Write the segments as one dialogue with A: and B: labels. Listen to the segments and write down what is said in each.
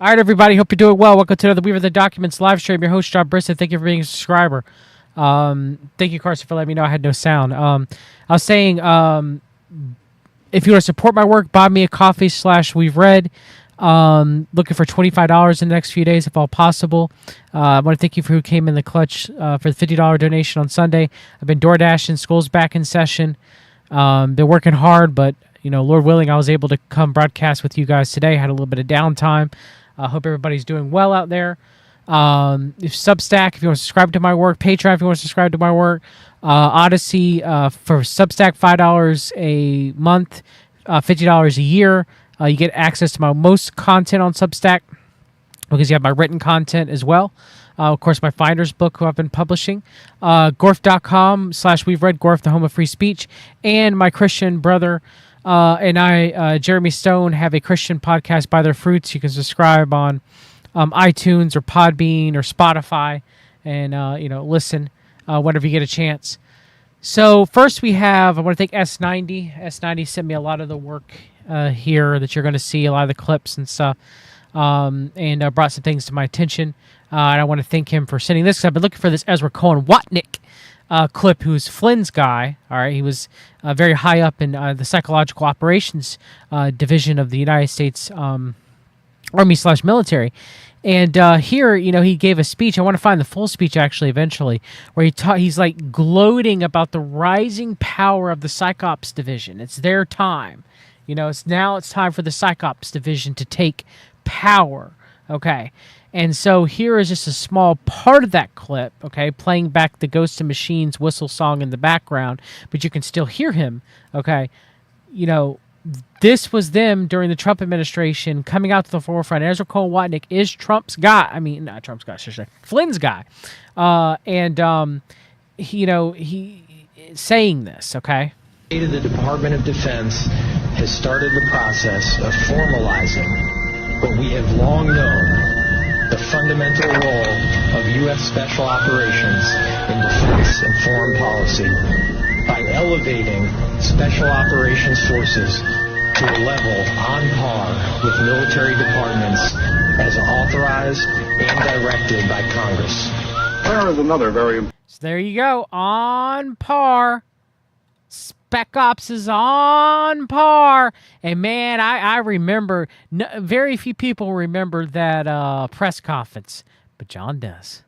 A: All right, everybody. Hope you're doing well. Welcome to another Weaver the Documents live stream. Your host, John Brisson. Thank you for being a subscriber. Thank you, Carson, for letting me know I had no sound. I was saying, if you want to support my work, buy me a coffee / We've Read. Looking for $25 in the next few days, if all possible. I want to thank you for who came in the clutch for the $50 donation on Sunday. I've been door dashing. School's back in session. Been working hard, but Lord willing, I was able to come broadcast with you guys today. Had a little bit of downtime. I hope everybody's doing well out there. If Substack, if you want to subscribe to my work, Patreon, if you want to subscribe to my work, Odyssey for Substack, $5 a month, $50 a year. You get access to my most content on Substack because you have my written content as well. Of course, my Finder's book, who I've been publishing. Gorf.com / We've Read, Gorf, the home of free speech. And my Christian brother and I, Jeremy Stone, have a Christian podcast, By Their Fruits. You can subscribe on iTunes or Podbean or Spotify and, listen whenever you get a chance. So first I want to thank S90. S90 sent me a lot of the work here that you're going to see, a lot of the clips and stuff, and brought some things to my attention. And I want to thank him for sending this, because I've been looking for this Ezra Cohen Watnick clip, who's Flynn's guy. All right, he was very high up in the psychological operations division of the United States Army / military. And here, he gave a speech. I want to find the full speech, actually, eventually, where he's like gloating about the rising power of the Psychops division. It's their time. It's time for the Psychops division to take power. Okay. And so here is just a small part of that clip, okay, playing back the Ghost of Machines whistle song in the background, but you can still hear him, okay. This was them during the Trump administration coming out to the forefront. Ezra Cohen Watnick is Trump's guy. I mean, not Trump's guy, Flynn's guy. He saying this, okay.
B: The Department of Defense has started the process of formalizing what we have long known, the fundamental role of U.S. Special Operations in defense and foreign policy by elevating Special Operations forces to a level on par with military departments as authorized and directed by Congress.
C: There is another very
A: important... So there you go, on par. Spec Ops is on par. And man, I remember, very few people remember that press conference, but John does.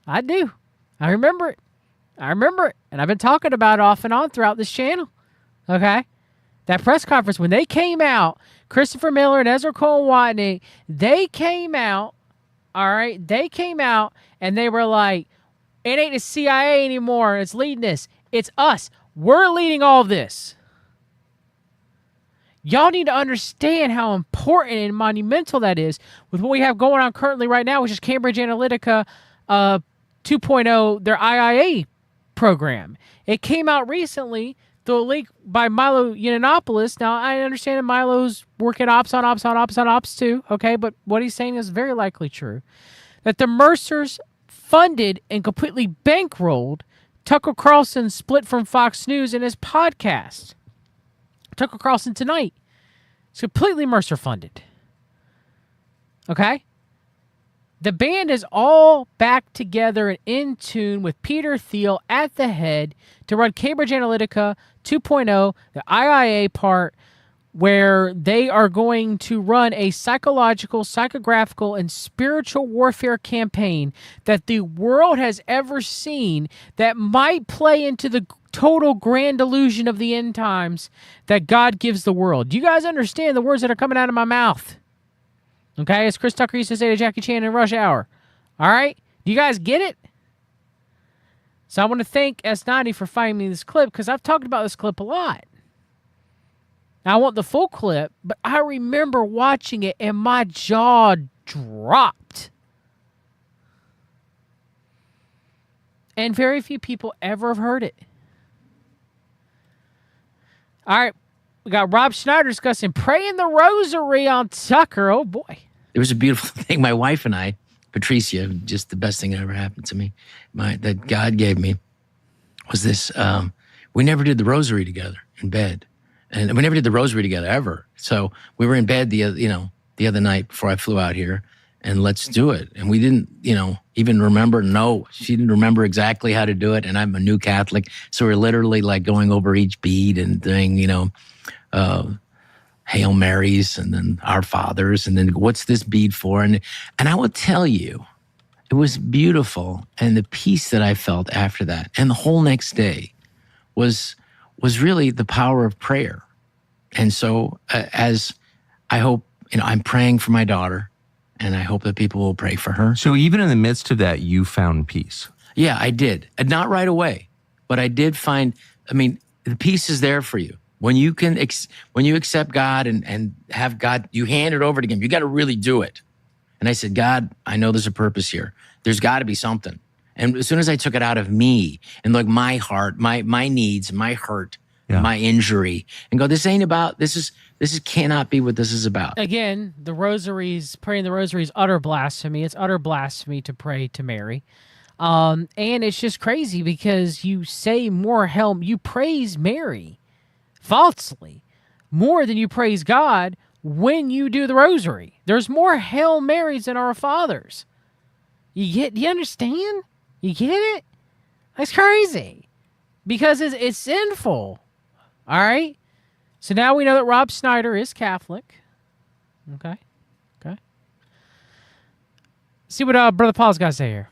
A: I do. I remember it. And I've been talking about it off and on throughout this channel. Okay? That press conference, when they came out, Christopher Miller and Ezra Cohen Watnick, they came out, all right? They came out and they were like, it ain't the CIA anymore. It's leading this. It's us. We're leading all this. Y'all need to understand how important and monumental that is with what we have going on currently right now, which is Cambridge Analytica 2.0, their IIA program. It came out recently, the link by Milo Yiannopoulos. Now, I understand that Milo's working ops too, okay? But what he's saying is very likely true. That the Mercers funded and completely bankrolled Tucker Carlson split from Fox News in his podcast. Tucker Carlson Tonight. It's completely Mercer funded. Okay? The band is all back together and in tune with Peter Thiel at the head to run Cambridge Analytica 2.0, the IIA part, where they are going to run a psychological, psychographical, and spiritual warfare campaign that the world has ever seen that might play into the total grand illusion of the end times that God gives the world. Do you guys understand the words that are coming out of my mouth? Okay, as Chris Tucker used to say to Jackie Chan in Rush Hour. All right? Do you guys get it? So I want to thank S90 for finding me this clip, because I've talked about this clip a lot. Now, I want the full clip, but I remember watching it and my jaw dropped. And very few people ever have heard it. All right, we got Rob Schneider discussing praying the rosary on Tucker. Oh, boy.
D: It was a beautiful thing. My wife and I, Patricia, just the best thing that ever happened to me, that God gave me, was this. We never did the rosary together in bed. And we never did the rosary together ever. So we were in bed the other night before I flew out here, and let's do it. And we didn't, even remember. No, she didn't remember exactly how to do it. And I'm a new Catholic, so we're literally like going over each bead and doing, Hail Marys and then Our Fathers, and then what's this bead for? And I will tell you, it was beautiful, and the peace that I felt after that, and the whole next day, was really the power of prayer. And so, as I hope, I'm praying for my daughter, and I hope that people will pray for her.
E: So even in the midst of that, you found peace.
D: Yeah, I did. Not right away, but I did find. The peace is there for you when you can. When you accept God and have God, you hand it over to Him. You got to really do it. And I said, God, I know there's a purpose here. There's got to be something. And as soon as I took it out of me and like my heart, my needs, my hurt, my injury, and go, this cannot be what this is about.
A: Again, praying the rosary is utter blasphemy. It's utter blasphemy to pray to Mary. And it's just crazy because you say you praise Mary falsely more than you praise God when you do the rosary. There's more Hail Marys than Our Fathers. Do you understand? You get it? That's crazy. Because it's sinful. All right? So now we know that Rob Snyder is Catholic. Okay. See what Brother Paul's got to say here.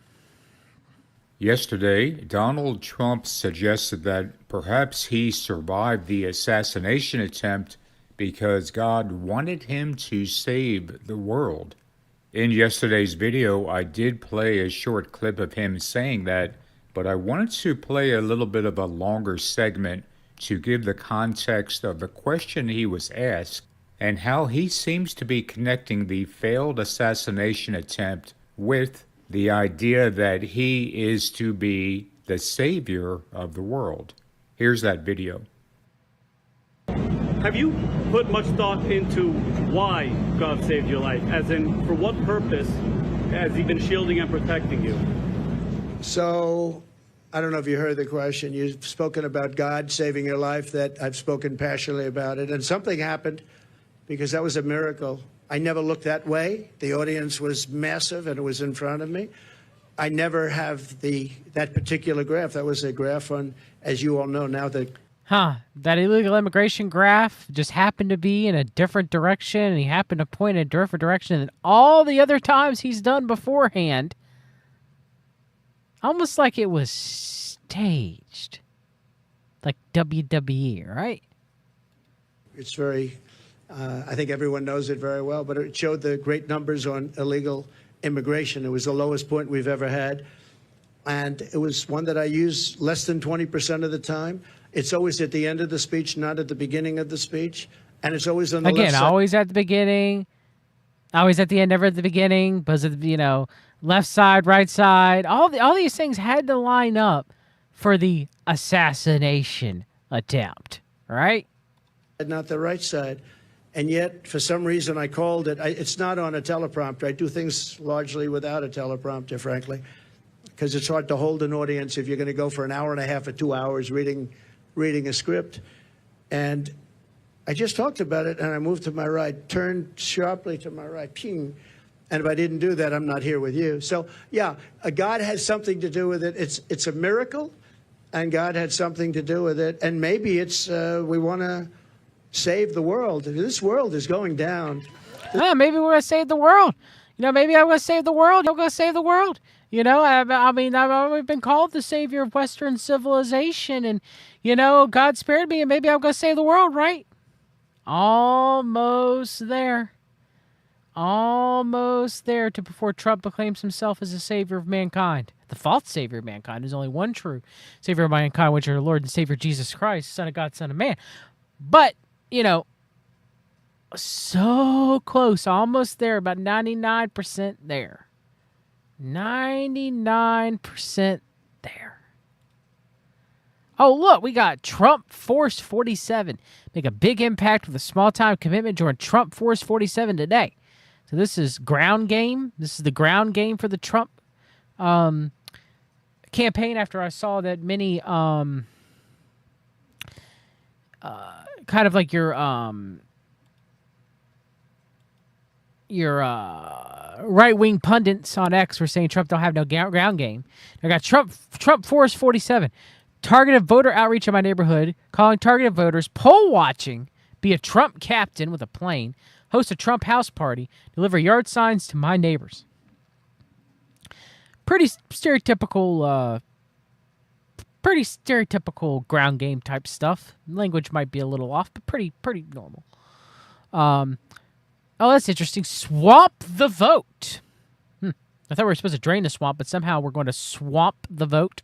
F: Yesterday, Donald Trump suggested that perhaps he survived the assassination attempt because God wanted him to save the world. In yesterday's video, I did play a short clip of him saying that, but I wanted to play a little bit of a longer segment to give the context of the question he was asked and how he seems to be connecting the failed assassination attempt with the idea that he is to be the savior of the world. Here's that video.
G: Have you put much thought into why God saved your life? As in, for what purpose has He been shielding and protecting you?
H: So, I don't know if you heard the question. You've spoken about God saving your life, that I've spoken passionately about it. And something happened because that was a miracle. I never looked that way. The audience was massive and it was in front of me. I never have that particular graph. That was a graph on, as you all know now,
A: that illegal immigration graph just happened to be in a different direction, and he happened to point in a different direction than all the other times he's done beforehand. Almost like it was staged. Like WWE, right?
H: It's very, I think everyone knows it very well, but it showed the great numbers on illegal immigration. It was the lowest point we've ever had. And it was one that I use less than 20% of the time. It's always at the end of the speech, not at the beginning of the speach. And it's always on the left side.
A: Always at the beginning, always at the end, never at the beginning. Because left side, right side, all these things had to line up for the assassination attempt, right?
H: Not the right side. And yet, for some reason, I called it. It's not on a teleprompter. I do things largely without a teleprompter, frankly, because it's hard to hold an audience if you're going to go for an hour and a half or 2 hours reading a script. And I just talked about it, and I moved to my right, turned sharply to my right, ping. And if I didn't do that, I'm not here with you. So, yeah, God has something to do with it. It's a miracle, and God had something to do with it. And maybe it's we want to save the world. This world is going down.
A: Maybe we're going to save the world. Maybe I'm going to save the world. You're going to save the world. I've always been called the savior of Western civilization, and, God spared me, and maybe I'm going to save the world, right? Almost there. Almost there to before Trump proclaims himself as the savior of mankind. The false savior of mankind. There's only one true savior of mankind, which is our Lord and Savior Jesus Christ, Son of God, Son of Man. But, so close, almost there, about 99% there. 99% there. Oh, look, we got Trump Force 47. Make a big impact with a small-time commitment. Join Trump Force 47 today. So this is ground game. This is the ground game for the Trump campaign after I saw that many kind of like your your right-wing pundits on X were saying Trump don't have no ground game. I got Trump Force 47. Targeted voter outreach in my neighborhood, calling targeted voters, poll watching, be a Trump captain with a plane, host a Trump house party, deliver yard signs to my neighbors. Pretty stereotypical ground game type stuff. Language might be a little off, but pretty normal. Oh, that's interesting. Swamp the vote. I thought we were supposed to drain the swamp, but somehow we're going to swamp the vote.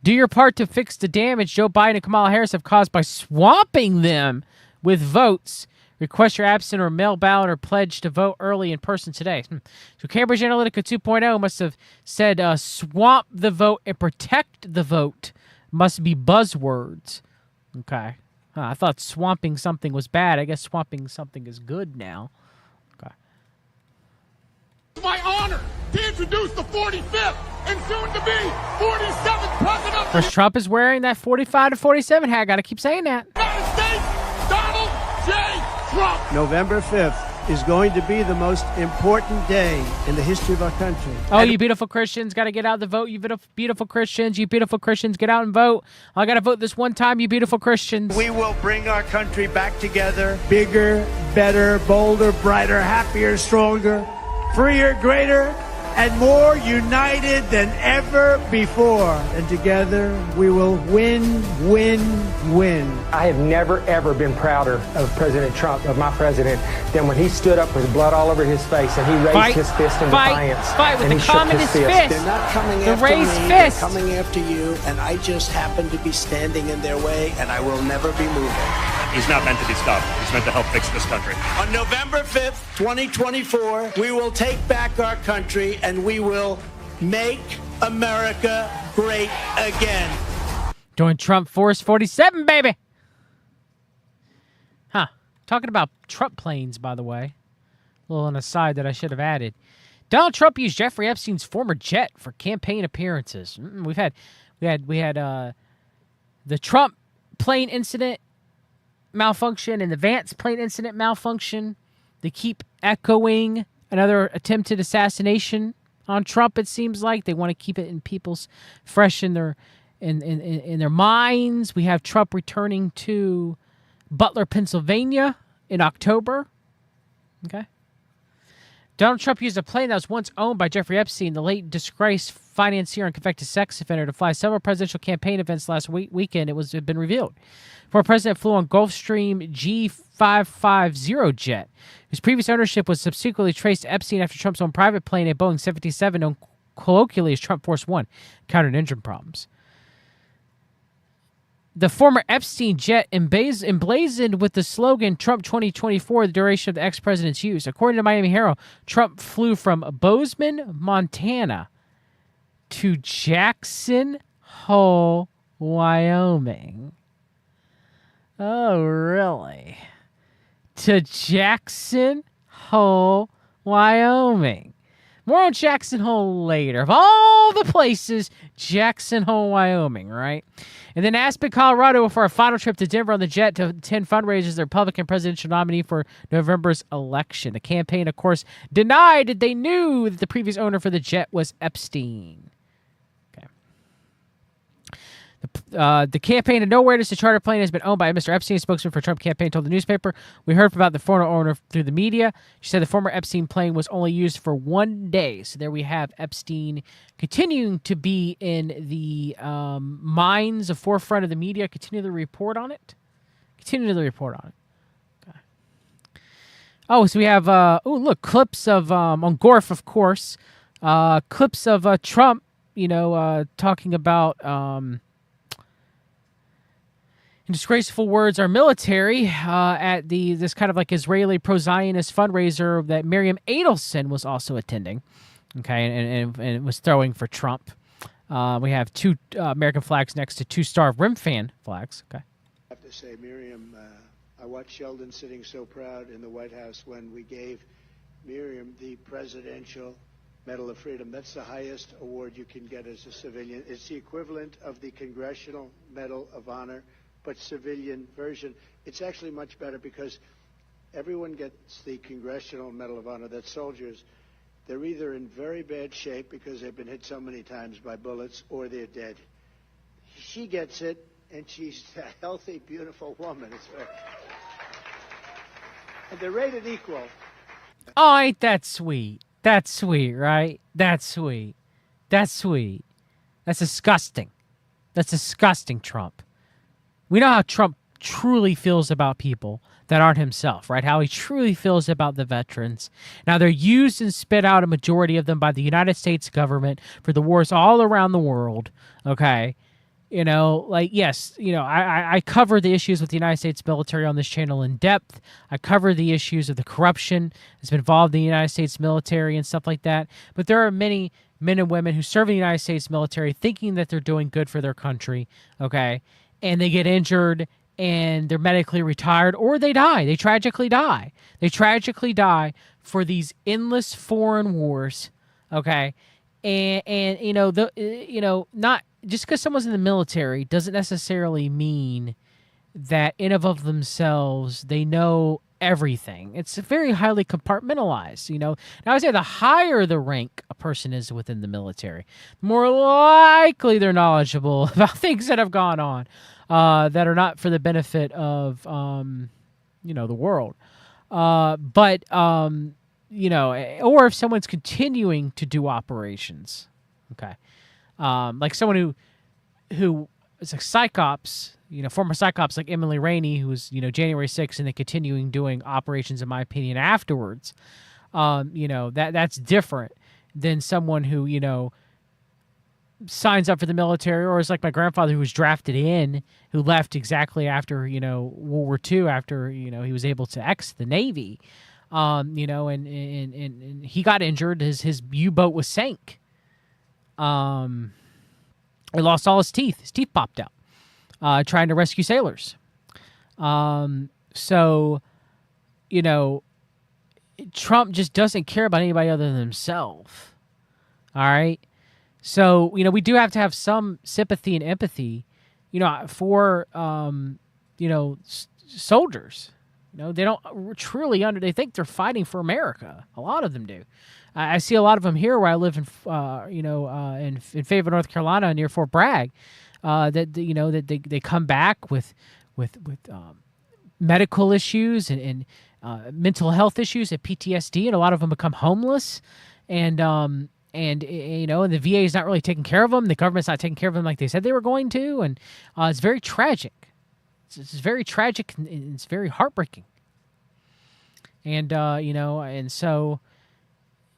A: Do your part to fix the damage Joe Biden and Kamala Harris have caused by swamping them with votes. Request your absent or mail ballot or pledge to vote early in person today. So Cambridge Analytica 2.0 must have said swamp the vote and protect the vote must be buzzwords. Okay. I thought swamping something was bad. I guess swamping something is good now. Okay.
I: It's my honor to introduce the 45th and soon to be 47th president of the
A: Chris Trump is wearing that 45 to 47 hat. Got to keep saying that.
I: United States, Donald J. Trump.
H: November 5th is going to be the most important day in the history of our country.
A: Oh, you beautiful Christians, got to get out the vote. You beautiful Christians, get out and vote. I got to vote this one time, you beautiful Christians.
H: We will bring our country back together, bigger, better, bolder, brighter, happier, stronger, freer, greater, and more united than ever before. And together we will win, win, win.
J: I have never, ever been prouder of President Trump, of my president, than when he stood up with blood all over his face and he raised his fist in defiance.
A: Fight with
J: and
A: the
J: he shook his
A: communist fist.
H: They're not coming
A: The
H: after
A: raised
H: me,
A: fist.
H: they're coming after you, and I just happen to be standing in their way, and I will never be moving.
K: He's not meant to be stopped. He's meant to help fix this country.
H: On November 5th, 2024, we will take back our country and we will make America great again.
A: Join Trump Force 47, baby. Huh. Talking about Trump planes, by the way. A little on a side that I should have added. Donald Trump used Jeffrey Epstein's former jet for campaign appearances. We had the Trump plane incident malfunction and the Vance plane incident malfunction. They keep echoing another attempted assassination on Trump. It seems like they want to keep it in people's fresh in their minds. We have Trump returning to Butler, Pennsylvania in October. Okay. Donald Trump used a plane that was once owned by Jeffrey Epstein, the late disgraced financier and convicted sex offender, to fly several presidential campaign events last weekend. It had been revealed. Former president flew on Gulfstream G550 jet, whose previous ownership was subsequently traced to Epstein after Trump's own private plane, a Boeing 757, known colloquially as Trump Force One, encountered engine problems. The former Epstein jet emblazoned with the slogan Trump 2024 the duration of the ex-president's use. According to Miami Herald, Trump flew from Bozeman, Montana to Jackson Hole, Wyoming. Oh, really? To Jackson Hole, Wyoming. More on Jackson Hole later. Of all the places, Jackson Hole, Wyoming, right? And then Aspen, Colorado for a final trip to Denver on the jet to attend fundraisers, the Republican presidential nominee for November's election. The campaign, of course, denied that they knew that the previous owner for the jet was Epstein. Okay. The campaign had no awareness the charter plane has been owned by Mr. Epstein. A spokesman for Trump campaign told the newspaper, "We heard about the former owner through the media." She said the former Epstein plane was only used for 1 day. So there we have Epstein continuing to be in the minds, the forefront of the media. Continue to report on it. Okay. Oh, so we have, clips of, on Gorf, of course, clips of Trump, talking about, in disgraceful words, our military at this kind of like Israeli pro-Zionist fundraiser that Miriam Adelson was also attending, okay, and it was throwing for Trump. We have two American flags next to two Star of Rimfan flags. Okay.
H: I have to say, Miriam, I watched Sheldon sitting so proud in the White House when we gave Miriam the Presidential Medal of Freedom. That's the highest award you can get as a civilian. It's the equivalent of the Congressional Medal of Honor, but civilian version. It's actually much better because everyone gets the Congressional Medal of Honor. That soldiers, they're either in very bad shape because they've been hit so many times by bullets, or they're dead. She gets it, and she's a healthy, beautiful woman. And they're rated equal.
A: Oh, ain't that sweet? That's sweet, right? That's sweet. That's sweet. That's disgusting. That's disgusting, Trump. We know how Trump truly feels about people that aren't himself, right? How he truly feels about the veterans. Now, they're used and spit out, a majority of them, by the United States government for the wars all around the world, okay? You know, like, yes, you know, I cover the issues with the United States military on this channel in depth. I cover the issues of the corruption that's been involved in the United States military and stuff like that. But there are many men and women who serve in the United States military thinking that they're doing good for their country, okay? And they get injured and they're medically retired, or they die. They tragically die. They tragically die for these endless foreign wars, okay? And you know, not just because someone's in the military doesn't necessarily mean that in and of themselves they know everything. It's very highly compartmentalized, you know. Now, I would say the higher the rank a person is within the military, the more likely they're knowledgeable about things that have gone on that are not for the benefit of, you know, the world. But you know, or if someone's continuing to do operations, okay. Like someone who is like psychops, you know, former psychops like Emily Rainey, who was, you know, January 6th and then continuing doing operations, in my opinion, afterwards. You know, that's different than someone who, you know, signs up for the military, or is like my grandfather, who was drafted in, who left exactly after, you know, World War II, after, you know, he was able to exit the Navy, you know, and he got injured. His U-boat was sank. He lost all his teeth. His teeth popped out, trying to rescue sailors. So, you know, Trump just doesn't care about anybody other than himself. All right. So, you know, we do have to have some sympathy and empathy, you know, for, you know, soldiers. You know, they don't truly they think they're fighting for America. A lot of them do. I see a lot of them here where I live in, you know, in Fayetteville, North Carolina, near Fort Bragg, that, you know, that they come back with medical issues and mental health issues and PTSD, and a lot of them become homeless, and you know, and the VA is not really taking care of them. The government's not taking care of them like they said they were going to, and it's very tragic. It's very tragic, and it's very heartbreaking. And you know, and so,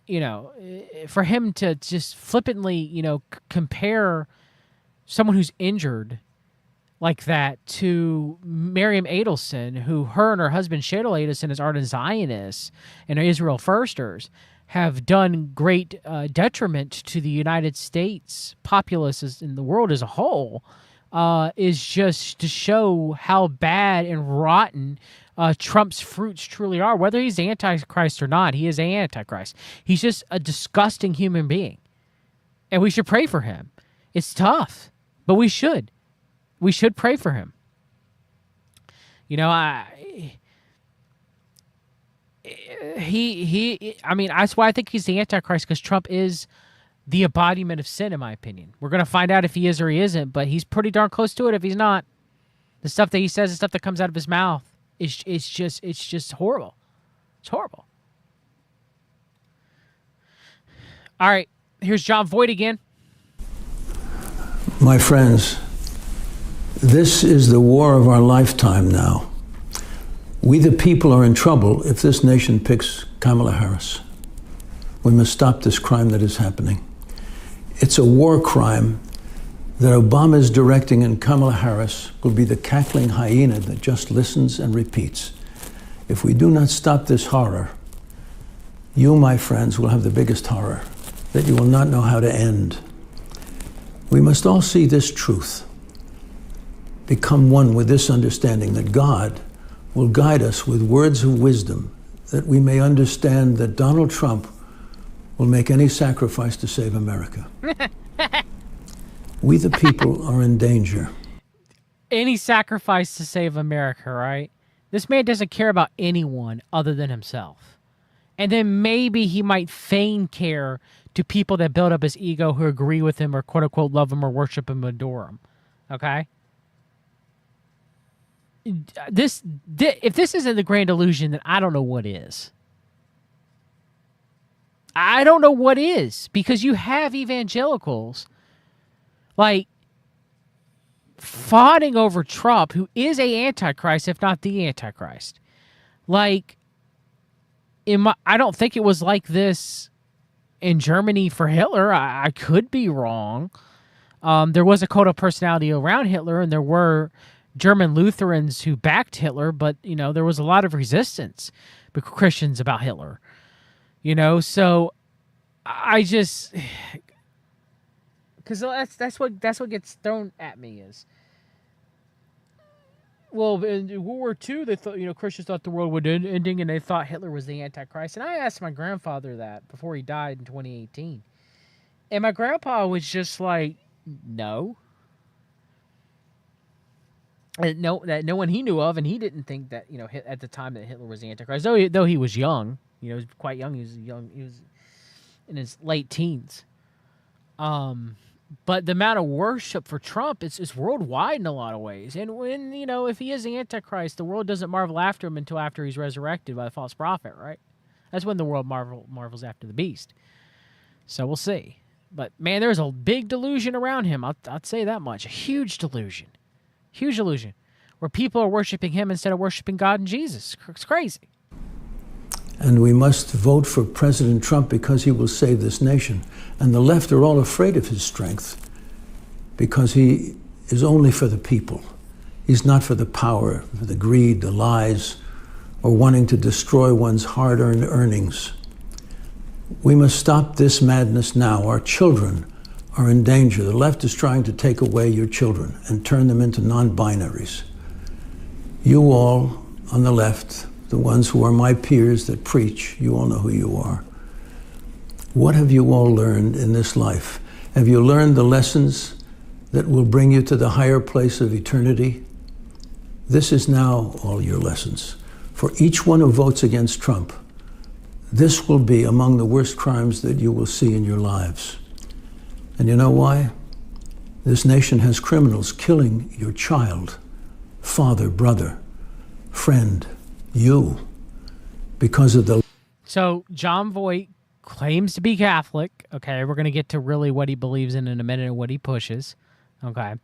A: you know, for him to just flippantly, you know, compare someone who's injured like that to Miriam Adelson, who her and her husband Shadel Adelson, as ardent Zionists and Israel Firsters, have done great detriment to the United States populace in the world as a whole, is just to show how bad and rotten Trump's fruits truly are. Whether he's the Antichrist or not, he is an Antichrist. He's just a disgusting human being. And we should pray for him. It's tough, but we should. We should pray for him. You know, I mean, that's why I think he's the Antichrist, because Trump is the embodiment of sin, in my opinion. We're going to find out if he is or he isn't, but he's pretty darn close to it if he's not. The stuff that he says, the stuff that comes out of his mouth, it's just horrible. It's horrible. All right, here's John Voight again.
L: My friends, this is the war of our lifetime now. We the people are in trouble if this nation picks Kamala Harris. We must stop this crime that is happening. It's a war crime that Obama is directing, and Kamala Harris will be the cackling hyena that just listens and repeats. If we do not stop this horror, you, my friends, will have the biggest horror that you will not know how to end. We must all see this truth, become one with this understanding that God will guide us with words of wisdom, that we may understand that Donald Trump will make any sacrifice to save America. We the people are in danger.
A: Any sacrifice to save America, right? This man doesn't care about anyone other than himself. And then maybe he might feign care to people that build up his ego who agree with him or quote-unquote love him or worship him or adore him. Okay? If this isn't the grand illusion, then I don't know what is. I don't know what is, because you have evangelicals like fawning over Trump, who is a antichrist, if not the antichrist. Like, I don't think it was like this in Germany for Hitler. I could be wrong. There was a cult of personality around Hitler, and there were German Lutherans who backed Hitler, but, you know, there was a lot of resistance with Christians about Hitler. You know, so I just, because that's what gets thrown at me is, well, in World War II, they thought, you know, Christians thought the world would end, ending, and they thought Hitler was the Antichrist. And I asked my grandfather that before he died in 2018, and my grandpa was just like, no. And no one he knew of, and he didn't think that, you know, at the time that Hitler was the Antichrist, though he was young. You know, he was quite young. He was in his late teens. But the amount of worship for Trump is worldwide in a lot of ways. And when, you know, if he is the Antichrist, the world doesn't marvel after him until after he's resurrected by the false prophet, right? That's when the world marvels after the beast. So we'll see. But man, there's a big delusion around him. I'd say that much. A huge delusion. Huge delusion. Where people are worshiping him instead of worshiping God and Jesus. It's crazy.
L: And we must vote for President Trump because he will save this nation. And the left are all afraid of his strength because he is only for the people. He's not for the power, for the greed, the lies, or wanting to destroy one's hard-earned earnings. We must stop this madness now. Our children are in danger. The left is trying to take away your children and turn them into non-binaries. You all on the left, the ones who are my peers that preach, you all know who you are. What have you all learned in this life? Have you learned the lessons that will bring you to the higher place of eternity? This is now all your lessons. For each one who votes against Trump, this will be among the worst crimes that you will see in your lives. And you know why? This nation has criminals killing your child, father, brother, friend, you, because of the...
A: So John Voight claims to be Catholic. Okay, we're going to get to really what he believes in a minute and what he pushes. Okay.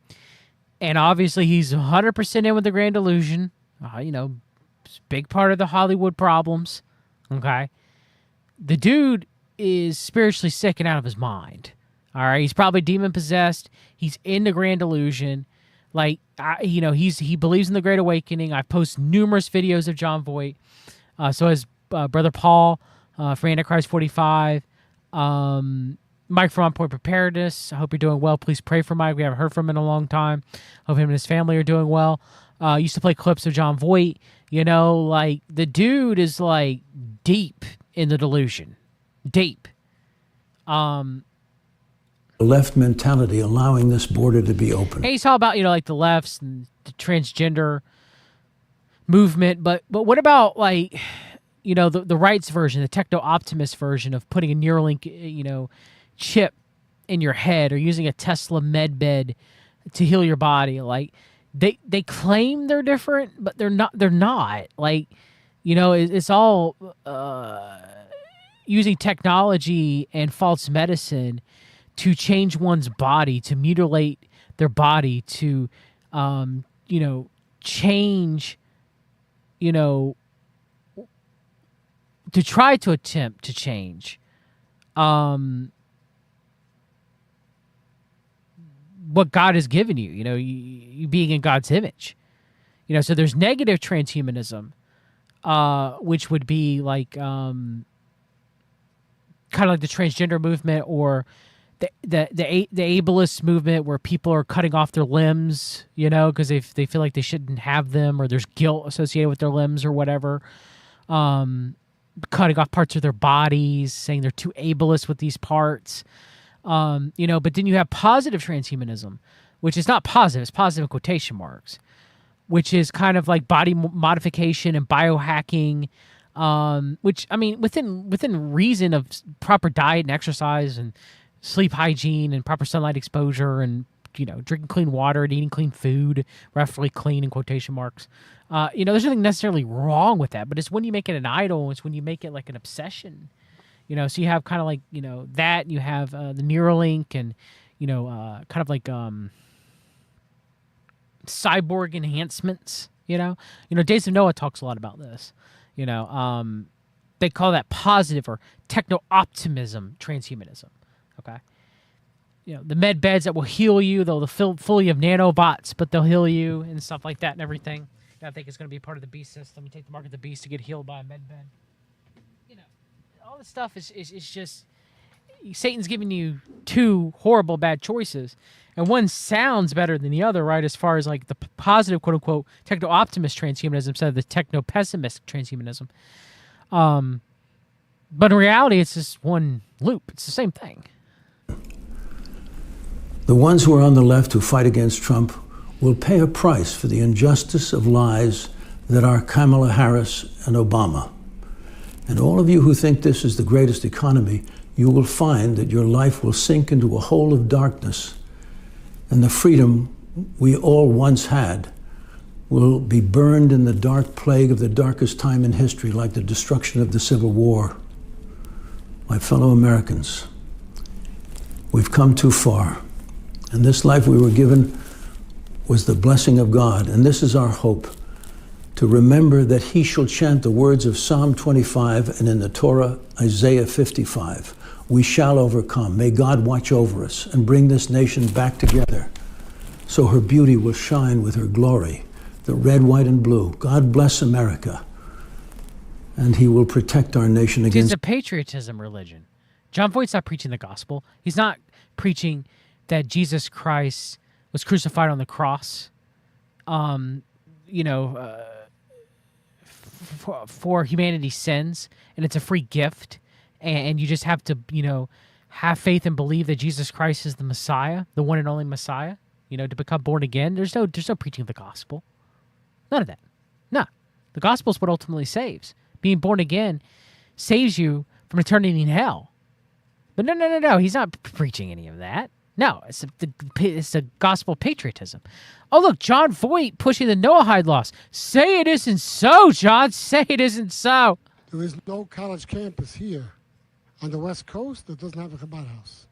A: And obviously he's 100% in with the Grand Illusion. You know, it's a big part of the Hollywood problems. Okay. The dude is spiritually sick and out of his mind. All right. He's probably demon possessed. He's in the Grand Illusion. Like, you know, he believes in the Great Awakening. I post numerous videos of John Voight. So has Brother Paul for Antichrist 45. Mike from On Point Preparedness. I hope you're doing well. Please pray for Mike. We haven't heard from him in a long time. Hope him and his family are doing well. Used to play clips of John Voight. You know, like, the dude is, like, deep in the delusion. Deep.
L: Left mentality allowing this border to be open.
A: And he's all about, you know, like the lefts and the transgender movement. But what about, like, you know, the right's version, the techno-optimist version of putting a Neuralink, you know, chip in your head or using a Tesla med bed to heal your body? Like, they claim they're different, but they're not. They're not. Like, you know, it's all using technology and false medicine to change one's body, to mutilate their body, to, you know, change, you know, to try to attempt to change what God has given you, you know, you being in God's image. You know, so there's negative transhumanism, which would be like kind of like the transgender movement or the ableist movement where people are cutting off their limbs, you know, because they feel like they shouldn't have them or there's guilt associated with their limbs or whatever. Cutting off parts of their bodies, saying they're too ableist with these parts. You know, but then you have positive transhumanism, which is not positive, it's positive in quotation marks, which is kind of like body modification and biohacking, which, I mean, within reason of proper diet and exercise and sleep hygiene and proper sunlight exposure and, drinking clean water and eating clean food, roughly clean in quotation marks. There's nothing necessarily wrong with that, but it's when you make it an idol, it's when you make it like an obsession. So you have kind of like, that, you have the Neuralink and, kind of like cyborg enhancements, Days of Noah talks a lot about this. They call that positive or techno-optimism transhumanism, okay? The med beds that will heal you, they'll full you of nanobots, but they'll heal you and stuff like that and everything. I think it's going to be a part of the beast system. You take the mark of the beast to get healed by a med bed. All this stuff is just Satan's giving you two horrible bad choices, and one sounds better than the other, right? As far as like the positive, quote unquote, techno-optimist transhumanism instead of the techno-pessimist transhumanism. But in reality, it's just one loop. It's the same thing.
L: The ones who are on the left who fight against Trump will pay a price for the injustice of lies that are Kamala Harris and Obama. And all of you who think this is the greatest economy, you will find that your life will sink into a hole of darkness, and the freedom we all once had will be burned in the dark plague of the darkest time in history, like the destruction of the Civil War. My fellow Americans, we've come too far, and this life we were given was the blessing of God, and this is our hope, to remember that he shall chant the words of Psalm 25 and in the Torah, Isaiah 55. We shall overcome. May God watch over us and bring this nation back together so her beauty will shine with her glory, the red, white, and blue. God bless America, and he will protect our nation against...
A: It's a patriotism religion. John Voight's not preaching the gospel. He's not preaching that Jesus Christ was crucified on the cross, for humanity's sins, and it's a free gift, and you just have to, have faith and believe that Jesus Christ is the Messiah, the one and only Messiah, to become born again. There's no preaching of the gospel. None of that. No. The gospel is what ultimately saves. Being born again saves you from eternity in hell. But no. He's not preaching any of that. No, it's the gospel patriotism. Oh, look, John Voight pushing the Noahide laws. Say it isn't so, John. Say it isn't so.
I: There is no college campus here on the West Coast that doesn't have a Chabad house.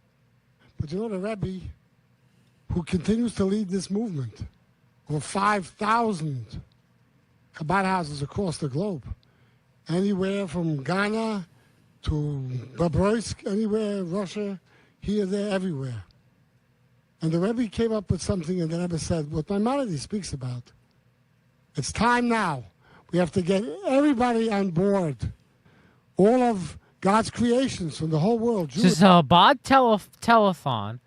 I: But the Rebbe, who continues to lead this movement, over 5,000 Chabad houses across the globe, anywhere from Ghana to Babroisk, anywhere, Russia, here, there, everywhere. And the Rebbe came up with something, and the Rebbe said, what Maimonides speaks about. It's time now. We have to get everybody on board. All of God's creations from the whole world.
A: This is a Chabad telethon,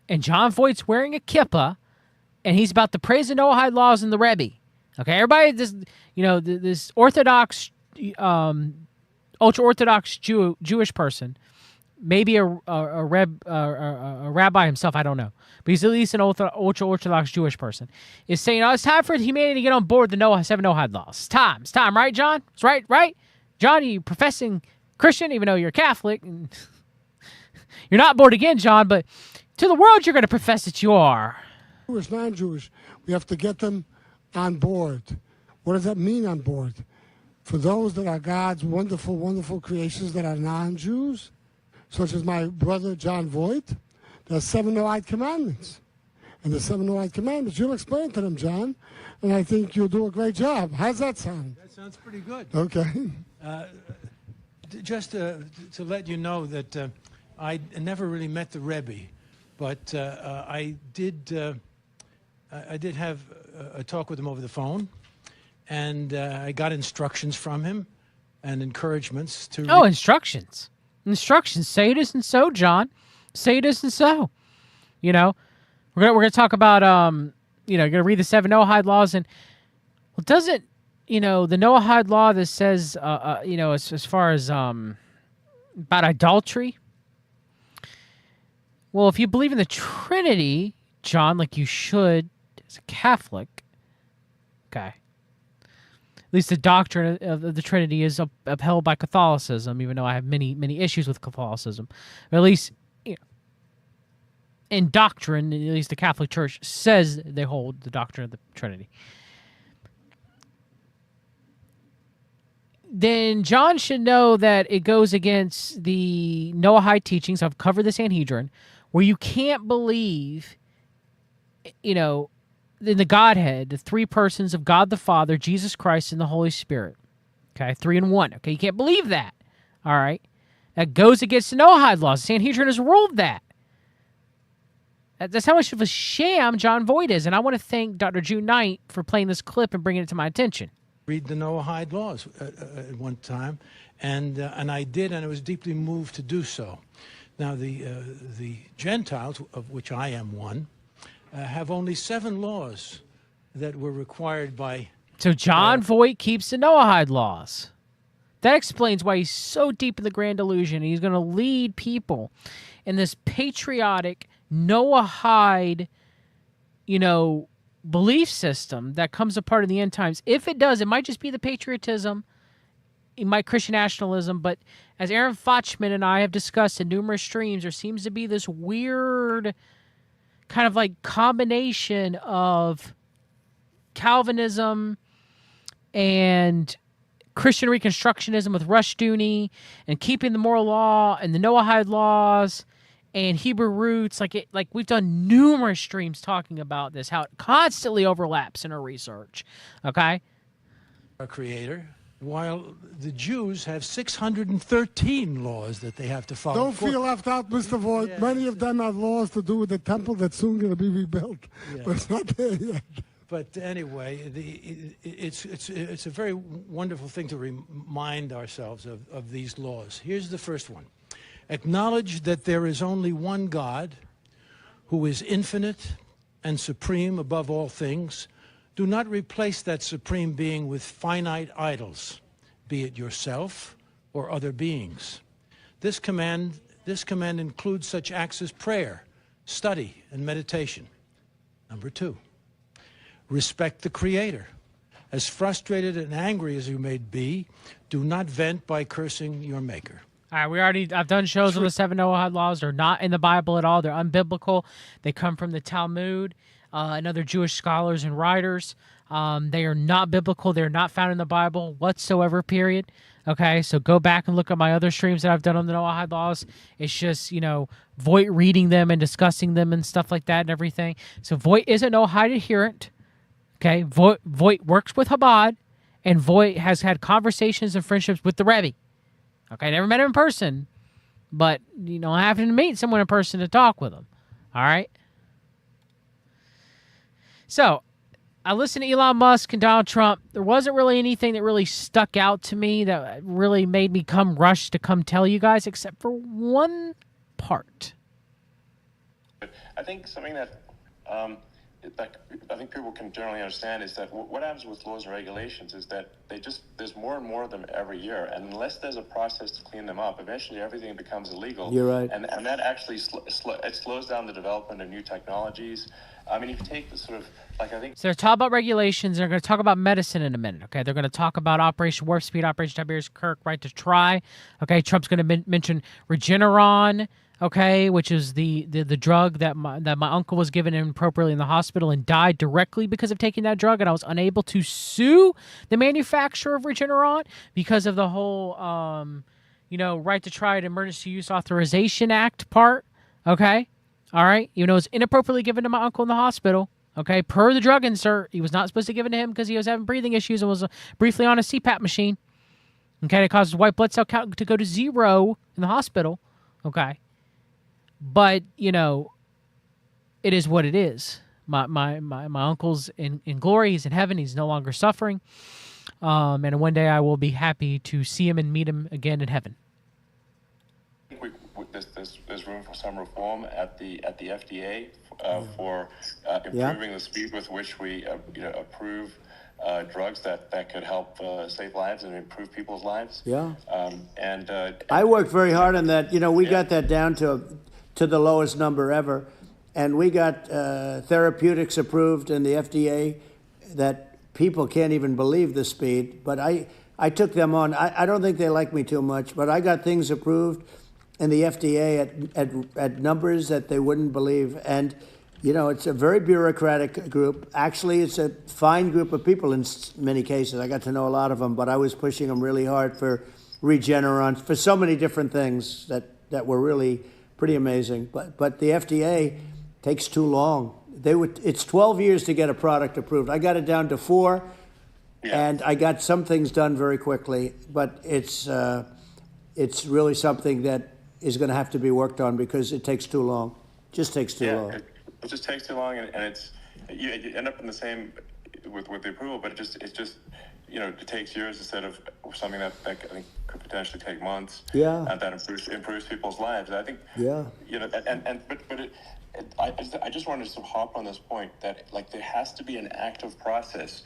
A: and John Voight's wearing a kippah, and he's about to praise the Noahide laws and the Rebbe. Okay, everybody, this Orthodox, ultra-Orthodox Jewish person, maybe a rabbi himself, I don't know. But he's at least an ultra-Orthodox Jewish person, is saying, it's time for humanity to get on board the 7 Noahide laws. It's time, right, John? It's right? John, you professing Christian, even though you're Catholic. And you're not born again, John, but to the world you're going to profess that you are.
I: Jewish, non-Jewish, we have to get them on board. What does that mean, on board? For those that are God's wonderful, wonderful creations that are non-Jews, such as my brother John Voight, there are 7 Noahide commandments. And the 7 Noahide commandments, you'll explain to them, John, and I think you'll do a great job. How's that sound?
M: That sounds pretty good.
I: Okay.
M: Just to let you know that I never really met the Rebbe, but I did have a talk with him over the phone, and I got instructions from him and encouragements to...
A: Oh, instructions. Instructions. Say it isn't so, John. Say it isn't so. We're gonna talk about you're gonna read the 7 Noahide laws, and well, doesn't the Noahide law that says as far as about idolatry? Well, if you believe in the Trinity, John, like you should as a Catholic, Okay. At least the doctrine of the Trinity is upheld by Catholicism, even though I have many issues with Catholicism. But at least, in doctrine, at least the Catholic Church says they hold the doctrine of the Trinity. Then John should know that it goes against the Noahide teachings. I've covered the Sanhedrin, where you can't believe, in the Godhead, the three persons of God the Father, Jesus Christ, and the Holy Spirit. Okay, 3 in 1. Okay, you can't believe that. All right, that goes against the Noahide laws. The Sanhedrin has ruled that. That's how much of a sham John Voight is, and I want to thank Dr. June Knight for playing this clip and bringing it to my attention.
M: Read the Noahide laws at one time, and I did, and I was deeply moved to do so. Now, the Gentiles, of which I am one, have only 7 laws that were required by...
A: So John Voight keeps the Noahide laws. That explains why he's so deep in the grand delusion. He's going to lead people in this patriotic Noahide, belief system that comes apart in the end times. If it does, it might just be the patriotism, it might Christian nationalism, but as Aaron Fochman and I have discussed in numerous streams, there seems to be this weird kind of like combination of Calvinism and Christian Reconstructionism with Rushdoony and keeping the moral law and the Noahide laws and Hebrew roots. Like we've done numerous streams talking about this, how it constantly overlaps in our research. Okay?
M: Our Creator, while the Jews have 613 laws that they have to follow.
I: Don't feel left out, Mr. Voigt.
M: Yes.
I: Many of them have laws to do with the temple that's soon going to be rebuilt, but it's not there yet.
M: But anyway, it's a very wonderful thing to remind ourselves of these laws. Here's the first one. Acknowledge that there is only one God who is infinite and supreme above all things. Do not replace that supreme being with finite idols, be it yourself or other beings. This command includes such acts as prayer, study, and meditation. Number 2, respect the Creator. As frustrated and angry as you may be, do not vent by cursing your Maker.
A: All right, I've done shows on the 7 Noahide laws. They're not in the Bible at all. They're unbiblical. They come from the Talmud and other Jewish scholars and writers. They are not biblical. They're not found in the Bible whatsoever, period. Okay, so go back and look at my other streams that I've done on the Noahide laws. It's just, Voight reading them and discussing them and stuff like that and everything. So Voight is a Noahide adherent. Okay, Voight works with Chabad, and Voight has had conversations and friendships with the Rebbe. Okay, never met him in person, but, having to meet someone in person to talk with him. All right? So, I listened to Elon Musk and Donald Trump. There wasn't really anything that really stuck out to me that really made me rush to come tell you guys, except for one part.
N: I think something that I think people can generally understand is that what happens with laws and regulations is that there's more and more of them every year, and unless there's a process to clean them up, eventually everything becomes illegal.
O: You're right.
N: And that actually it slows down the development of new technologies. I mean, if you take the sort of, I think...
A: So they're talking about regulations. They're going to talk about medicine in a minute, okay? They're going to talk about Operation Warp Speed, Operation Tiberius Kirk, right to try. Okay, Trump's going to mention Regeneron, okay, which is the drug that my uncle was given inappropriately in the hospital and died directly because of taking that drug, and I was unable to sue the manufacturer of Regeneron because of the whole, right to try at Emergency Use Authorization Act part, okay? All right, it was inappropriately given to my uncle in the hospital, okay, per the drug insert. He was not supposed to give it to him because he was having breathing issues and was briefly on a CPAP machine, okay? It caused his white blood cell count to go to 0 in the hospital, okay? But, it is what it is. My uncle's in glory. He's in heaven. He's no longer suffering. And one day I will be happy to see him and meet him again in heaven.
N: I think there's room for some reform at the FDA for improving the speed with which we approve drugs that could help save lives and improve people's lives.
O: Yeah.
N: I
O: worked very hard on that. We got that down to the lowest number ever, and we got therapeutics approved in the FDA that people can't even believe the speed. But I took them on. I don't think they like me too much, but I got things approved in the FDA at numbers that they wouldn't believe. And, you know, it's a very bureaucratic group. Actually, it's a fine group of people in many cases. I got to know a lot of them, but I was pushing them really hard for Regeneron, for so many different things that were really pretty amazing. But the FDA takes too long. It's 12 years to get a product approved. I got it down to 4, and I got some things done very quickly. But it's really something that is going to have to be worked on because it takes too long. Just takes too long.
N: It just takes too long, and it's you end up in the same with the approval. But it's just you know, it takes years instead of something that I think could potentially take months.
O: Yeah.
N: And that improves people's lives. I think.
O: Yeah.
N: You know, I just wanted to hop on this point that like there has to be an active process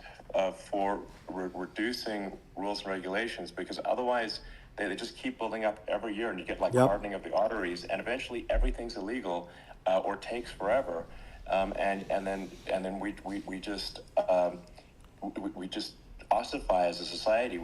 N: for reducing rules and regulations, because otherwise they just keep building up every year, and you get like hardening of the arteries, and eventually everything's illegal or takes forever, and then we just ossify as a society.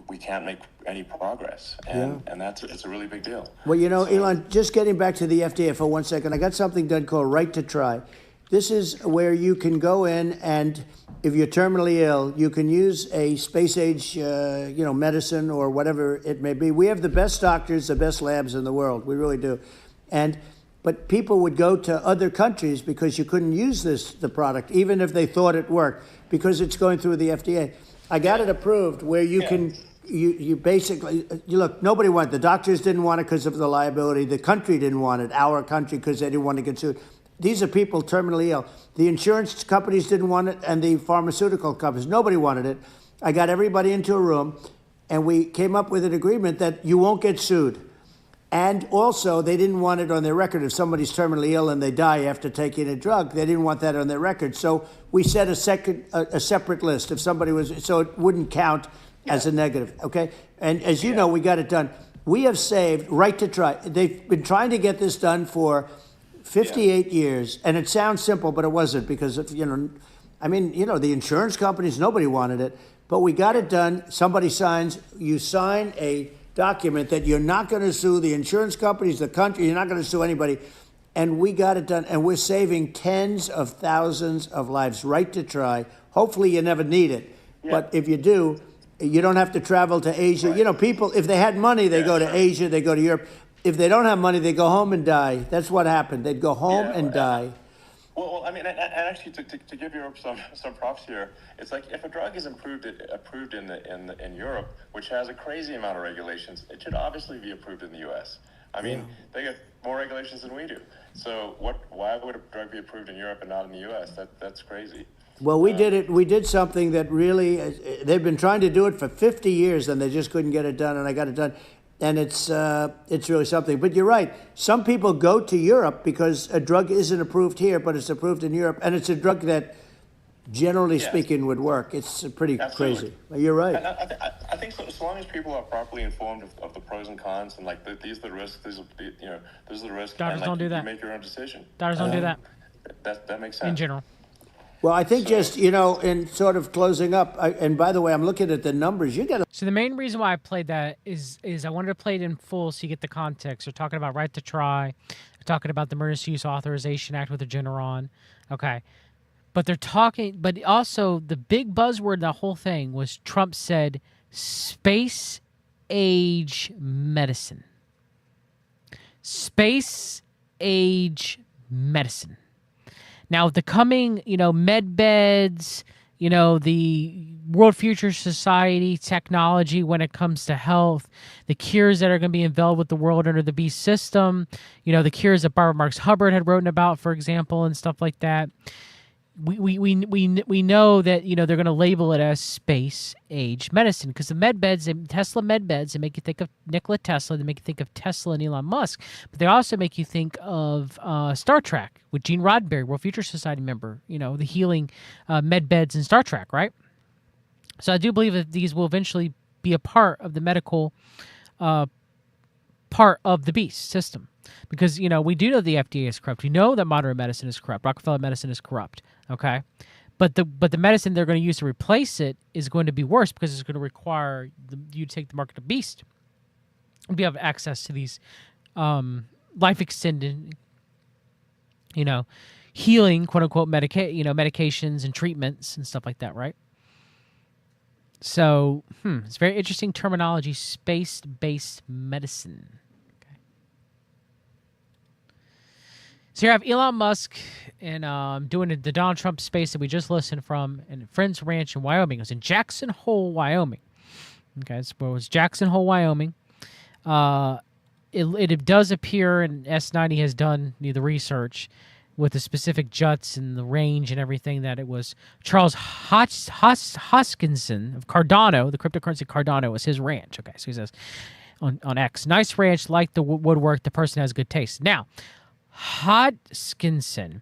N: We can't make any progress, and it's a really big deal.
O: Well, you know, Elon, just getting back to the FDA for 1 second, I got something done called Right to Try. This is where you can go in, and if you're terminally ill, you can use a space-age, medicine or whatever it may be. We have the best doctors, the best labs in the world. We really do. But people would go to other countries because you couldn't use the product, even if they thought it worked, because it's going through the FDA. I got it approved where you can, you basically, look, nobody wanted it. The doctors didn't want it because of the liability. The country didn't want it, our country, because they didn't want to get sued. These are people terminally ill. The insurance companies didn't want it, and the pharmaceutical companies. Nobody wanted it. I got everybody into a room, and we came up with an agreement that you won't get sued. And also, they didn't want it on their record. If somebody's terminally ill and they die after taking a drug, they didn't want that on their record. So we set a separate list. If somebody was, so it wouldn't count as a negative, okay? And as you know, we got it done. We have saved Right to Try. They've been trying to get this done for 58 years, and it sounds simple, but it wasn't, because of, the insurance companies, nobody wanted it, but we got it done. Somebody signs, you sign a document that you're not going to sue the insurance companies, the country, you're not going to sue anybody, and we got it done, and we're saving tens of thousands of lives. Right to Try. Hopefully you never need it, but if you do, you don't have to travel to Asia. Right. You know, people, if they had money, they go to Asia, they go to Europe. If they don't have money, they go home and die. That's what happened. They'd go home and die.
N: Well, I mean, and actually, to give Europe some props here, it's like if a drug is approved in Europe, which has a crazy amount of regulations, it should obviously be approved in the U.S. I mean, they get more regulations than we do. So why would a drug be approved in Europe and not in the U.S.? That's crazy.
O: Well, we did it. We did something that really, they've been trying to do it for 50 years, and they just couldn't get it done, and I got it done. And it's really something. But you're right. Some people go to Europe because a drug isn't approved here, but it's approved in Europe. And it's a drug that, generally speaking, would work. It's pretty crazy. You're right.
N: And I think so long as people are properly informed of the pros and cons, and like these are the risks, these are the risks.
A: Doctors don't do that.
N: You make your own decision.
A: Doctors don't do that.
N: That makes sense.
A: In general.
O: Well, I think in sort of closing up, and by the way, I'm looking at the numbers.
A: So the main reason why I played that is I wanted to play it in full so you get the context. They're talking about Right to Try. They're talking about the Emergency Use Authorization Act with the Regeneron. Okay. But but also the big buzzword in the whole thing was Trump said space age medicine. Space age medicine. Now, the coming, med beds, the World Future Society technology when it comes to health, the cures that are going to be enveloped with the world under the beast system, the cures that Barbara Marx Hubbard had written about, for example, and stuff like that. We know that they're going to label it as space age medicine because the med beds, Tesla med beds, they make you think of Nikola Tesla, they make you think of Tesla and Elon Musk, but they also make you think of Star Trek with Gene Roddenberry, World Future Society member, the healing med beds in Star Trek, right? So I do believe that these will eventually be a part of the medical part of the beast system. Because, we do know the FDA is corrupt. We know that modern medicine is corrupt. Rockefeller medicine is corrupt, okay? but the medicine they're going to use to replace it is going to be worse because it's going to require you to take the mark of the beast and be able to have access to these life extending, healing, quote unquote, medications and treatments and stuff like that, right? So, it's very interesting terminology, space-based medicine. Okay. So here I have Elon Musk and doing the Donald Trump space that we just listened from in Friends Ranch in Wyoming. It was in Jackson Hole, Wyoming. Okay, so it was Jackson Hole, Wyoming. It does appear, and S90 has done the research with the specific juts and the range and everything, that it was Charles Hoskinson of Cardano, the cryptocurrency Cardano, was his ranch. Okay, so he says on X, nice ranch, like the woodwork, the person has good taste. Now, Hodgkinson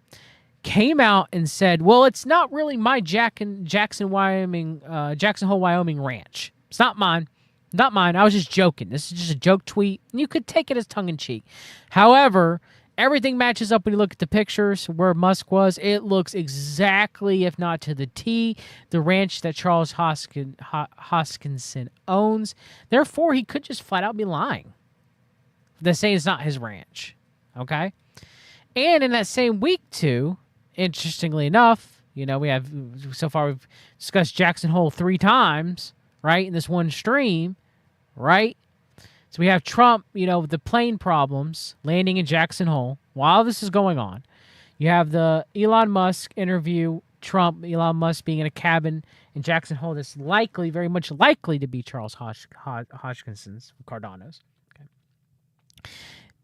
A: came out and said, well, it's not really my Jackson Hole, Wyoming ranch. It's not mine. Not mine. I was just joking. This is just a joke tweet. You could take it as tongue-in-cheek. However, everything matches up when you look at the pictures where Musk was. It looks exactly, if not to the T, the ranch that Charles Hoskinson owns. Therefore, he could just flat out be lying. They're saying it's not his ranch. Okay? And in that same week, too, interestingly enough, we have, so far we've discussed Jackson Hole 3 times, right, in this one stream, right? So we have Trump, the plane problems, landing in Jackson Hole. While this is going on, you have the Elon Musk interview, Elon Musk being in a cabin in Jackson Hole that's likely, very much likely to be Charles Hodgkinson's, Cardano's. Okay.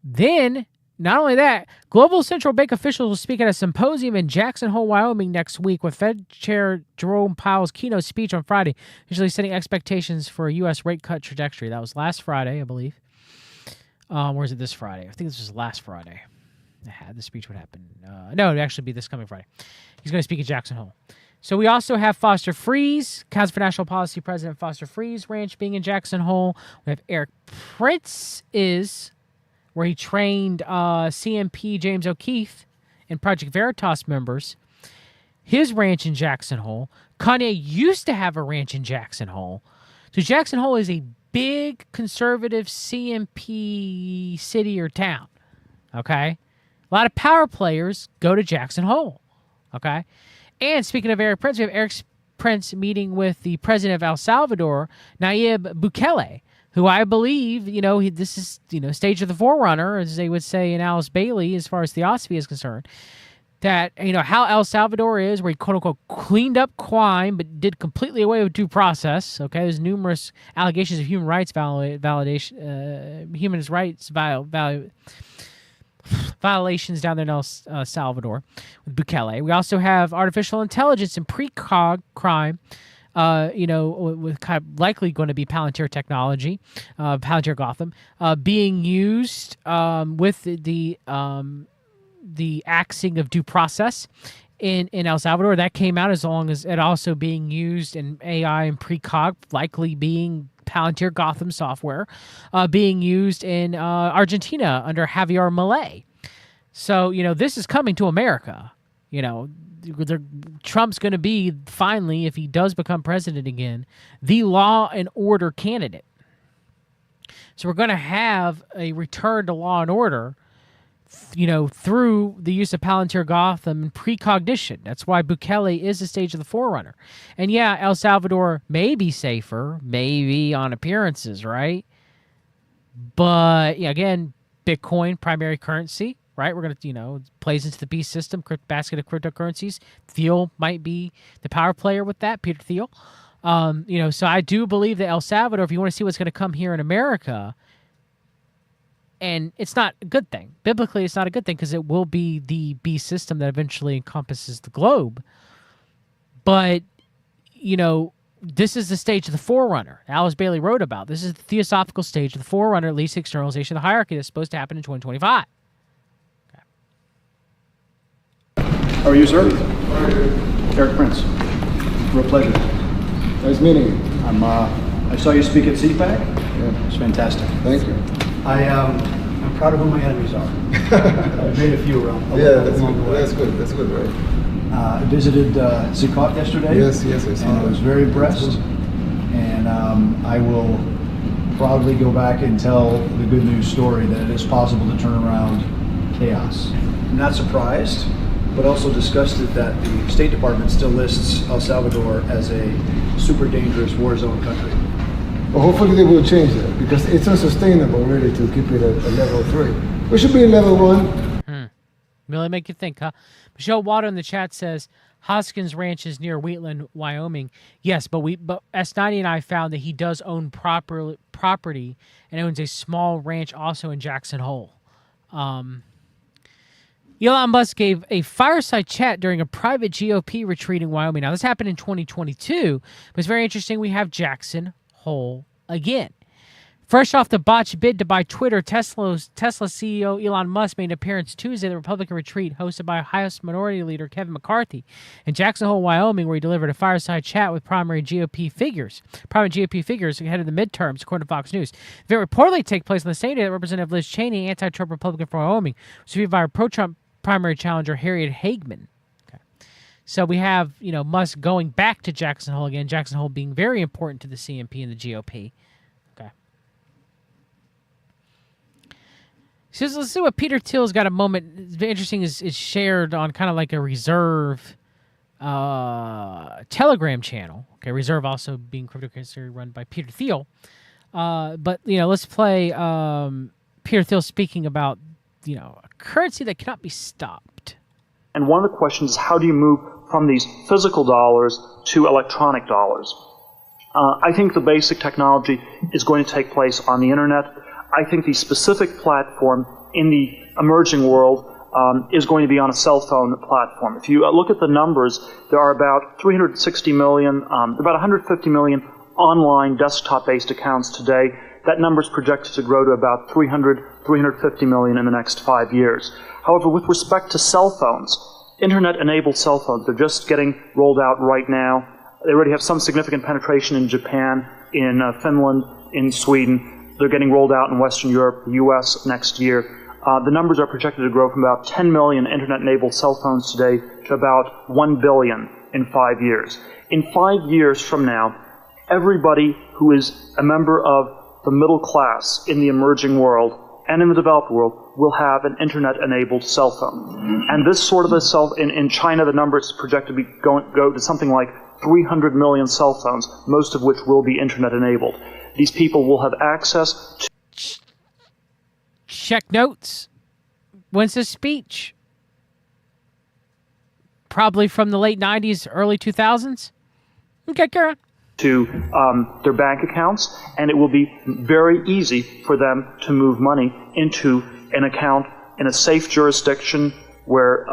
A: Then, not only that, global central bank officials will speak at a symposium in Jackson Hole, Wyoming next week, with Fed Chair Jerome Powell's keynote speech on Friday, usually setting expectations for a U.S. rate cut trajectory. That was last Friday, I believe. Or is it this Friday? I think this was last Friday. The speech would happen. No, it would actually be this coming Friday. He's going to speak at Jackson Hole. So we also have Foster Freeze, Council for National Policy President Foster Freeze Ranch being in Jackson Hole. We have Eric Prince where he trained CMP James O'Keefe and Project Veritas members. His ranch in Jackson Hole. Kanye used to have a ranch in Jackson Hole. So Jackson Hole is a big conservative CMP city or town. Okay? A lot of power players go to Jackson Hole. Okay? And speaking of Eric Prince, we have Eric Prince meeting with the president of El Salvador, Nayib Bukele, who I believe, this is, stage of the forerunner, as they would say in Alice Bailey, as far as theosophy is concerned. That, how El Salvador is, where he, quote-unquote, cleaned up crime, but did completely away with due process. Okay, there's numerous allegations of human rights violations down there in El Salvador with Bukele. We also have artificial intelligence and precog crime. With kind of likely going to be Palantir technology, Palantir Gotham, being used with the axing of due process in El Salvador. That came out, as long as it also being used in AI and precog, likely being Palantir Gotham software, being used in Argentina under Javier Milei. So, this is coming to America. Trump's going to be, finally, if he does become president again, the law and order candidate. So we're going to have a return to law and order, through the use of Palantir Gotham and precognition. That's why Bukele is the stage of the forerunner. And yeah, El Salvador may be safer, maybe on appearances, right? But, again, Bitcoin, primary currency. Right, we're going to, plays into the beast system, basket of cryptocurrencies. Thiel might be the power player with that, Peter Thiel. So I do believe that El Salvador, if you want to see what's going to come here in America, and it's not a good thing. Biblically, it's not a good thing because it will be the beast system that eventually encompasses the globe. But, this is the stage of the forerunner. Alice Bailey wrote about. This is the theosophical stage of the forerunner, at least externalization of the hierarchy that's supposed to happen in 2025.
P: How are you, sir? Eric Prince. Real pleasure. Nice meeting you. I saw you speak at CPAC. Yeah, it's fantastic. Thank you. I'm proud of who my enemies are. I've made a few around.
Q: Yeah, that's good. That's good, right?
P: I visited Sikot yesterday.
Q: Yes, I saw
P: and I was very impressed. And I will probably go back and tell the good news story that it is possible to turn around chaos. I'm not surprised, but also disgusted that the State Department still lists El Salvador as a super dangerous war zone country.
Q: Well, hopefully they will change that, because it's unsustainable really to keep it at level 3. We should be in level 1.
A: Really make you think, huh? Michelle Water in the chat says Hoskins Ranch is near Wheatland, Wyoming. Yes, but S90 and I found that he does own property and owns a small ranch also in Jackson Hole. Elon Musk gave a fireside chat during a private GOP retreat in Wyoming. Now, this happened in 2022, but it's very interesting. We have Jackson Hole again. Fresh off the botched bid to buy Twitter, Tesla CEO Elon Musk made an appearance Tuesday at the Republican retreat hosted by House Minority Leader Kevin McCarthy in Jackson Hole, Wyoming, where he delivered a fireside chat with prominent GOP figures ahead of the midterms, according to Fox News. The event reportedly take place on the same day that Representative Liz Cheney, anti-Trump Republican from Wyoming, was viewed by her pro-Trump primary challenger Harriet Hagman. Okay, so we have Musk going back to Jackson Hole again. Jackson Hole being very important to the CMP and the GOP. So let's see what Peter Thiel's got a moment. It's very interesting. Is shared on kind of like a Reserve Telegram channel. Okay, Reserve also being cryptocurrency run by Peter Thiel. But let's play Peter Thiel speaking about a currency that cannot be stopped.
R: And one of the questions is, how do you move from these physical dollars to electronic dollars? I think the basic technology is going to take place on the internet. I think the specific platform in the emerging world is going to be on a cell phone platform. If you look at the numbers, there are about 360 million, about 150 million online desktop-based accounts today. That number is projected to grow to about 350 million in the next 5 years. However, with respect to cell phones, internet-enabled cell phones, they're just getting rolled out right now. They already have some significant penetration in Japan, in Finland, in Sweden. They're getting rolled out in Western Europe, the U.S. next year. The numbers are projected to grow from about 10 million internet-enabled cell phones today to about 1 billion in 5 years. In 5 years from now, everybody who is a member of the middle class in the emerging world and in the developed world will have an internet-enabled cell phone. And this sort of a in China, the number is projected to go to something like 300 million cell phones, most of which will be internet-enabled. These people will have access to...
A: Check notes. When's this speech? Probably from the late 90s, early 2000s? Okay, Karen.
R: To their bank accounts, and it will be very easy for them to move money into an account in a safe jurisdiction where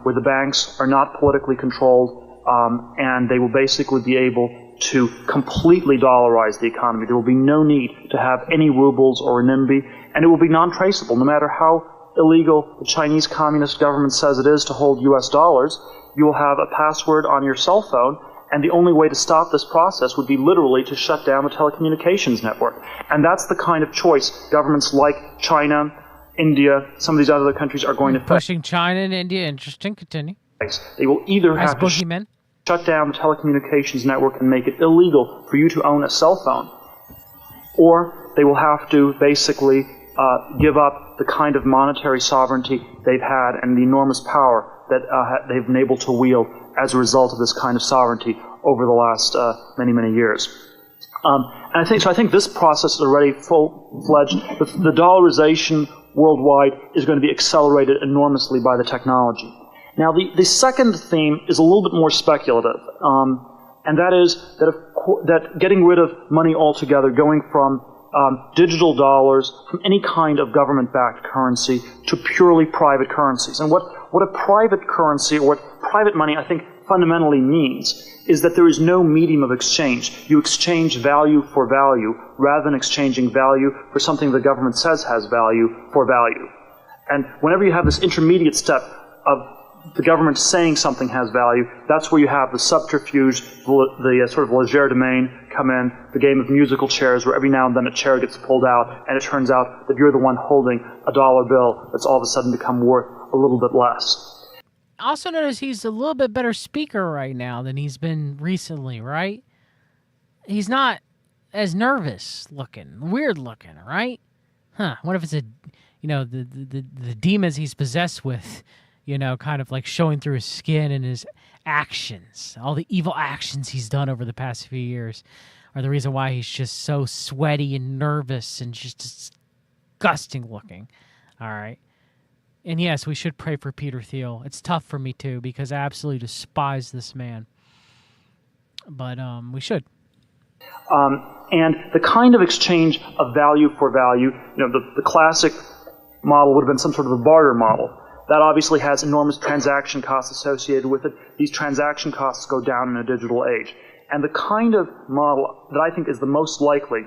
R: the banks are not politically controlled, and they will basically be able to completely dollarize the economy. There will be no need to have any rubles or renminbi, and it will be non-traceable. No matter how illegal the Chinese Communist government says it is to hold U.S. dollars, you will have a password on your cell phone, and the only way to stop this process would be literally to shut down the telecommunications network. And that's the kind of choice governments like China, India, some of these other countries are going to face.
A: Pushing China and India. Interesting. Continue.
R: They will either have to shut down the telecommunications network and make it illegal for you to own a cell phone, or they will have to basically give up the kind of monetary sovereignty they've had and the enormous power that they've been able to wield as a result of this kind of sovereignty over the last many years. And I think this process is already full-fledged. The dollarization worldwide is going to be accelerated enormously by the technology. Now, the second theme is a little bit more speculative, and that is that getting rid of money altogether, going from digital dollars, from any kind of government-backed currency to purely private currencies. And what a private currency, or what private money, I think, fundamentally means is that there is no medium of exchange. You exchange value for value rather than exchanging value for something the government says has value for value. And whenever you have this intermediate step of the government saying something has value, that's where you have the subterfuge, the sort of legerdemain come in, the game of musical chairs, where every now and then a chair gets pulled out, and it turns out that you're the one holding a dollar bill that's all of a sudden become worth a little bit less.
A: Also notice he's a little bit better speaker right now than he's been recently, right? He's not as nervous looking, weird looking, right? Huh. What if it's the demons he's possessed with, kind of like showing through his skin and his actions. All the evil actions he's done over the past few years are the reason why he's just so sweaty and nervous and just disgusting looking. All right. And yes, we should pray for Peter Thiel. It's tough for me too because I absolutely despise this man. But we should.
R: And the kind of exchange of value for value, the classic model would have been some sort of a barter model. That obviously has enormous transaction costs associated with it. These transaction costs go down in a digital age. And the kind of model that I think is the most likely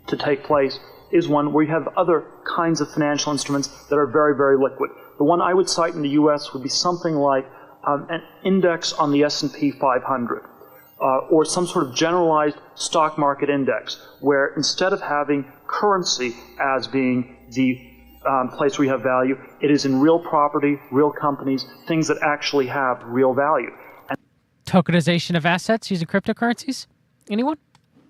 R: to take place is one where you have other kinds of financial instruments that are very, very liquid. The one I would cite in the U.S. would be something like an index on the S&P 500. Or some sort of generalized stock market index, where instead of having currency as being the place where you have value, it is in real property, real companies, things that actually have real value. And
A: tokenization of assets using cryptocurrencies? Anyone?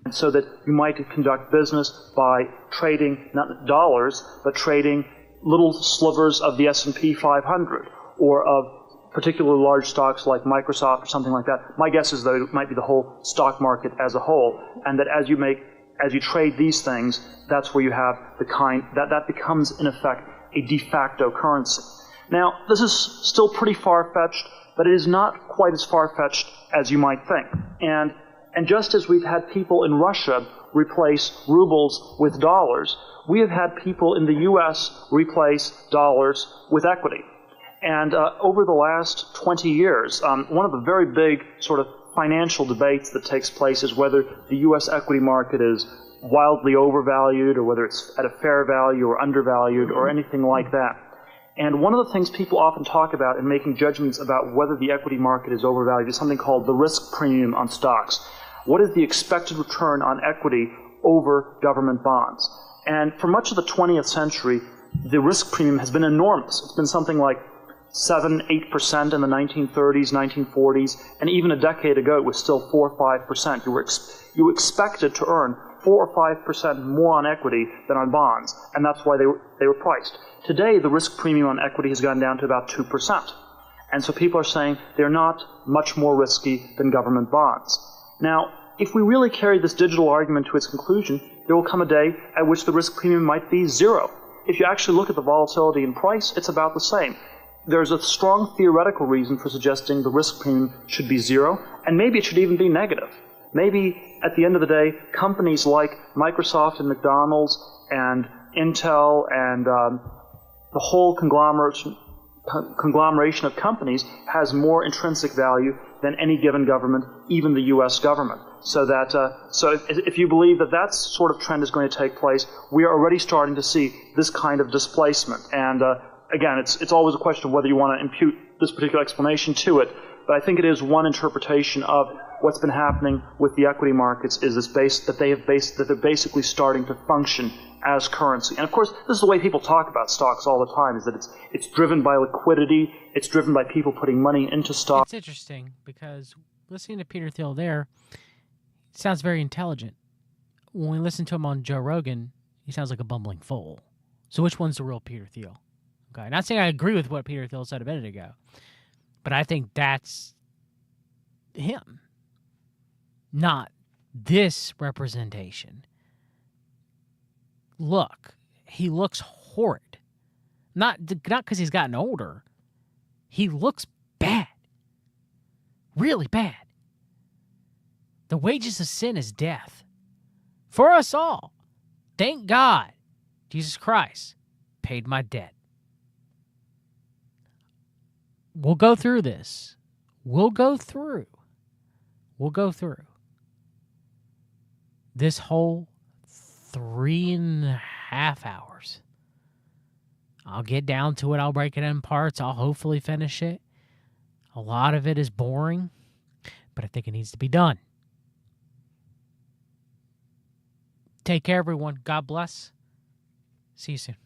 R: And so that you might conduct business by trading not dollars, but trading little slivers of the S&P 500 or of particularly large stocks like Microsoft or something like that. My guess is that it might be the whole stock market as a whole, and that as you trade these things, that's where you have that becomes in effect a de facto currency. Now, this is still pretty far-fetched, but it is not quite as far-fetched as you might think. And just as we've had people in Russia replace rubles with dollars, we have had people in the U.S. replace dollars with equity. And over the last 20 years, one of the very big sort of financial debates that takes place is whether the U.S. equity market is wildly overvalued or whether it's at a fair value or undervalued or anything like that. And one of the things people often talk about in making judgments about whether the equity market is overvalued is something called the risk premium on stocks. What is the expected return on equity over government bonds? And for much of the 20th century, the risk premium has been enormous. It's been something like 7-8% in the 1930s, 1940s, and even a decade ago it was still 4 or 5%. You expected to earn 4 or 5% more on equity than on bonds, and that's why they were priced. Today, the risk premium on equity has gone down to about 2%, and so people are saying they're not much more risky than government bonds. Now, if we really carry this digital argument to its conclusion, there will come a day at which the risk premium might be zero. If you actually look at the volatility in price, it's about the same. There's a strong theoretical reason for suggesting the risk premium should be zero, and maybe it should even be negative. Maybe, at the end of the day, companies like Microsoft and McDonald's and Intel and the whole conglomeration of companies has more intrinsic value than any given government, even the U.S. government. So if you believe that sort of trend is going to take place, we are already starting to see this kind of displacement. And again, it's always a question of whether you want to impute this particular explanation to it, but I think it is one interpretation of what's been happening with the equity markets is that they're basically starting to function as currency. And of course, this is the way people talk about stocks all the time, is that it's driven by liquidity, it's driven by people putting money into stocks.
A: It's interesting because listening to Peter Thiel there, he sounds very intelligent. When we listen to him on Joe Rogan, he sounds like a bumbling fool. So which one's the real Peter Thiel? Okay, not saying I agree with what Peter Thiel said a minute ago, but I think that's him, not this representation. Look, he looks horrid. Not because he's gotten older. He looks bad. Really bad. The wages of sin is death. For us all. Thank God, Jesus Christ paid my debt. We'll go through this. We'll go through this whole 3.5 hours. I'll get down to it. I'll break it in parts. I'll hopefully finish it. A lot of it is boring, but I think it needs to be done. Take care, everyone. God bless. See you soon.